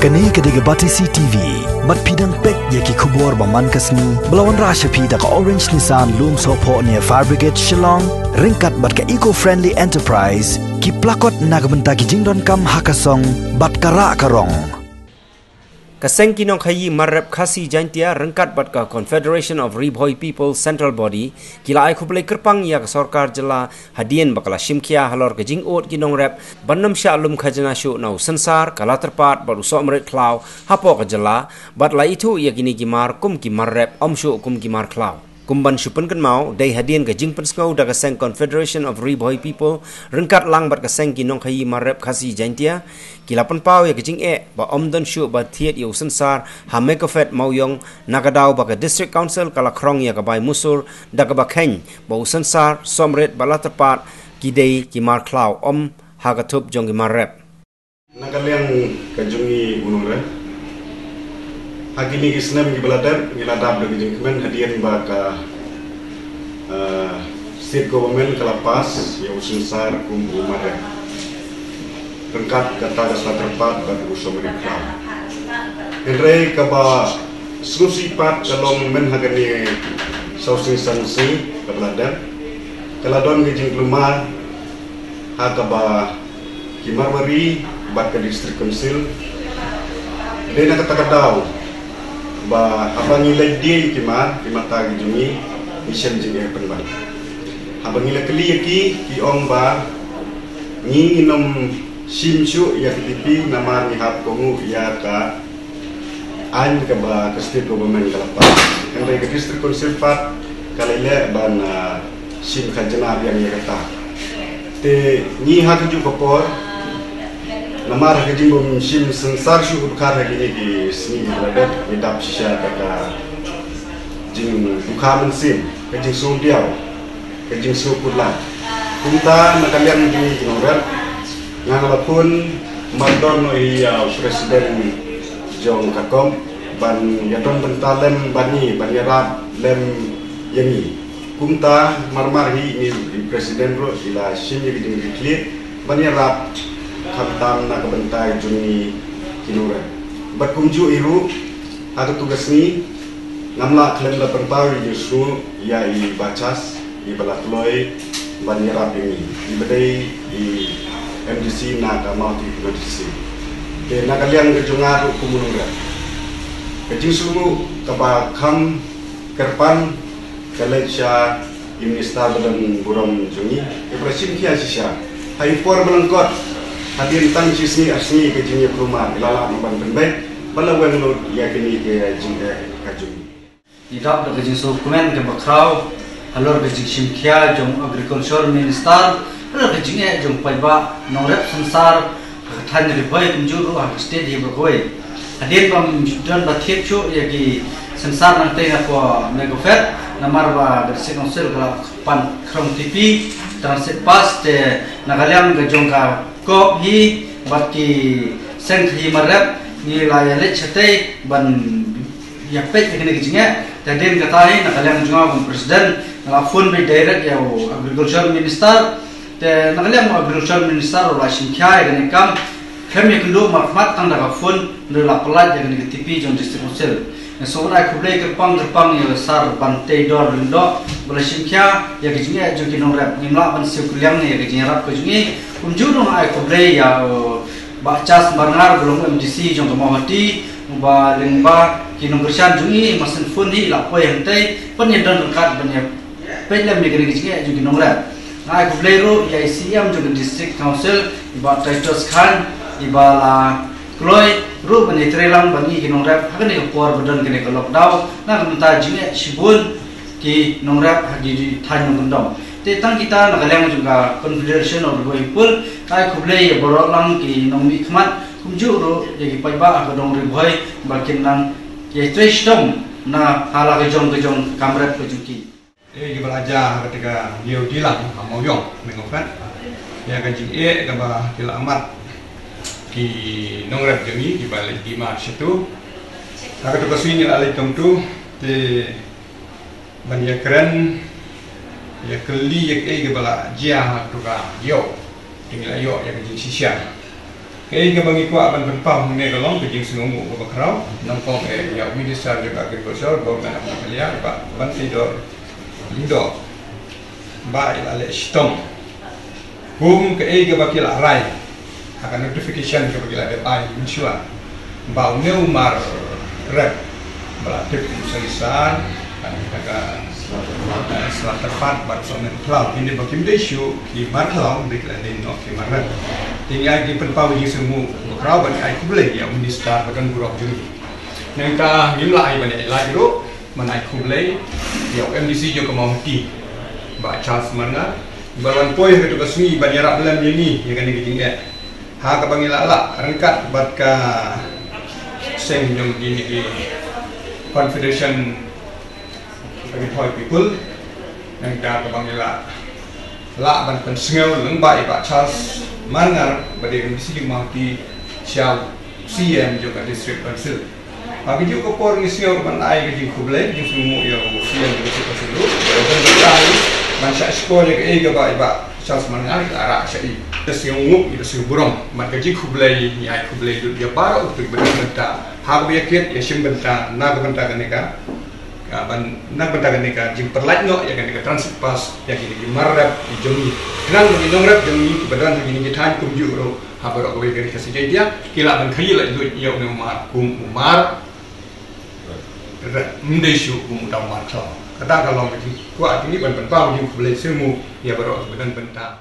Kani kediga Batisi TV, bat pidang pek yaki kubur baman kasni, belawan rasha pida ka Orange Nissan Loom Sopo near Fire Brigade Shillong, ringkat bat ka eco-friendly enterprise, ki plakot nagbenta ki jingdon kam hakasong, bat kara karong. Kaseng kinong khayi marrep khasi jantia rengkat bat ka Confederation of Ribhoi People Central Body kila ai khublai kerpang ya ka sarkar jela hadien bakala shimkhia halor ke jing ot kinong rep bannam sha lum khajana shu nau sansar kala terpat baru so mret klau hapo ka jela bat la itu ya kini kimar kum kimar rep omshu kum kimar klau kumban shupen kan mau dai hadien ka jing pensngau da kaseng Confederation of Ribhoi People rengkat lang bat kaseng kinong khayi marrep khasi jantia kilapan pau ya kejing ba omdon shu ba thiet yu sansar ha mekofet mauyong nagadau ba ka district council kala krong ya ka bai musur da ka ba khen ba sansar somret bala terpat kidei kimar klau om ha ka thup jong kimar rep nagaliang kajungi unure hagini isnem gibaladab giladab de kejing kemen hadian ba ka state government kala pas ya sansar kum umare rengkat kata dasar terpat bagi usaha mereka. Henry kaba solusi pat kalau menghagani sausi sanksi kebeladaan. Kalau don ngejing kelumar, hakaba kimarwari bat ke distrik council. Dia nak kata tahu, bah apa nilai dia kimar mata gejungi mission jengah penban. Apa nilai keliyaki ki om ba nginginom Simsu ya ketipi nama nihap kongu ya ka an ke ba ke state government kalapa henry ke district council pat kalile ban sim khajana yang ya kata te ni ha ju kopor nama ra ke jingom sim sansar shu ukar ha gini di sini ladat midap shisha kata jing ukhaman sim ke jing su diaw ke jing su putla kunta nakalian di norat ngalapun madon iya presiden jong kakom ban yadon bentalem bani banirab lem yani kumta marmarhi ni presiden ro ila sini giding diklit banirab khatam na kebentai juni kinura berkunju iru ada tugas ni ngamla klem la pertau yusu ya i bacas i balatloi banirab ini ibadai i MDC na kamau di MDC. Ke nakaliang kejungar kumunura. Kejing sumu kabakam kerpan kalecha imista badan buram jungi. Ibrahim kia sisya. Hai por belengkot. Hadir tang sisni asni kejingnya rumah ilala maban penbaik. Balawang lo yakini ke jingga kajungi. Idap kejing su kumen ke bakrau. Halor kejing simkia jong agriculture minister. Kalau kejingnya jom payba norep sansar than ribhoi kunjuru ha state hi berkoi hadin pam dan bathiet chu yaki sansar nang tei na ko megofet namar ba district council kala pan krong tv transit pas te nagaliam ga jong ka kop hi batki seng hi marep ni la yale chate ban yapet kene kejingnya hadin katai nagaliam jonga presiden la phone be direct ya agriculture minister te nagaliam agriculture minister ola simkhai gane kam khemi kundo marmat tang daga phone de la plat de gane tipi jon district council so ra khublai ke pang ya sar bante dor lindo bola simkhya ya gijinga jo kinong rap nimla ban sikuliang ne gijinga rap ko jungi kumjuru ai khublai ya ba chas marngar belum MDC jon to mohati ba lengba kinong gersan jungi masen phone ni la po yang tai penyedon kat banyak pelam ne gijinga jo kinong rap Nai kublero ya ICM juga district council iba Titus Khan iba la Kloy ru bani trelang bani kinong rap hagan ni por badan kene ko lockdown na kumta jinge sibun ki nong rap hagi than ngundong te tang kita nagaleng juga Confederation of Ribhoi People nai kuble ya borolang ki nong mi khmat kumju ru ya ki paiba ka dong Ribhoi bakin nang ye tresdom na hala ke jong kamret ko juki di belajar ketika dia dilang mau yong mengofat ya kan jing kaba kila amat ki nongrep jemi di balik di mar situ tak tu kasih ni alai tong tu te banyak keren ya keli ya ke bala jia tu ka yo tinggal yo ya kan jing sisia cái bagi kuat ban berpau ni kalau ke jing sengumu ke bakrau nampong ya minister juga agriculture government of Malaysia pak ban tidor lido ba ila le stom ke bagi la rai akan notification ke bagi la de ai insya ba neu mar rep bala tip selisan kan selat tepat bersomen cloud ini bagi isu di marklau di kelendin no di market tinggal di penpau di semua crowd bagi aku boleh ya minister bahkan buruk juga nengka gimlai banyak lagi ro mana aku boleh ya MDC juga mau ti ba Charles mana bawan poin ke tugas ni banyak rak belam ini ya kan tinggal ha ka bangila la rengkat bat ka seng jom di confederation Riboy people yang dah kebangilah la ban pensengau lengbai Pak Charles Mangar bagi misi mati siau CM juga district council bagi juga por ngisiau ban ai ke kublai ke semua yang CM district council dan berkali masa sekolah ke Pak Charles Mangar ke arah syai sengau itu seburung maka kublai ni ai kublai dia baru untuk berbentak hak biakit ya simbenta na bentak neka nak bentakan mereka jing perlat no ya kan mereka transit pas ya kini di marab di jongi kenang di nongrab jongi kebetulan begini kita kumju ro habar aku beri kasih dia kila ban khayi la itu ya umar umar mendesu umar marcha kata kalau begini kuat ini ban ban pau jing boleh semu ya baru kebetulan bentak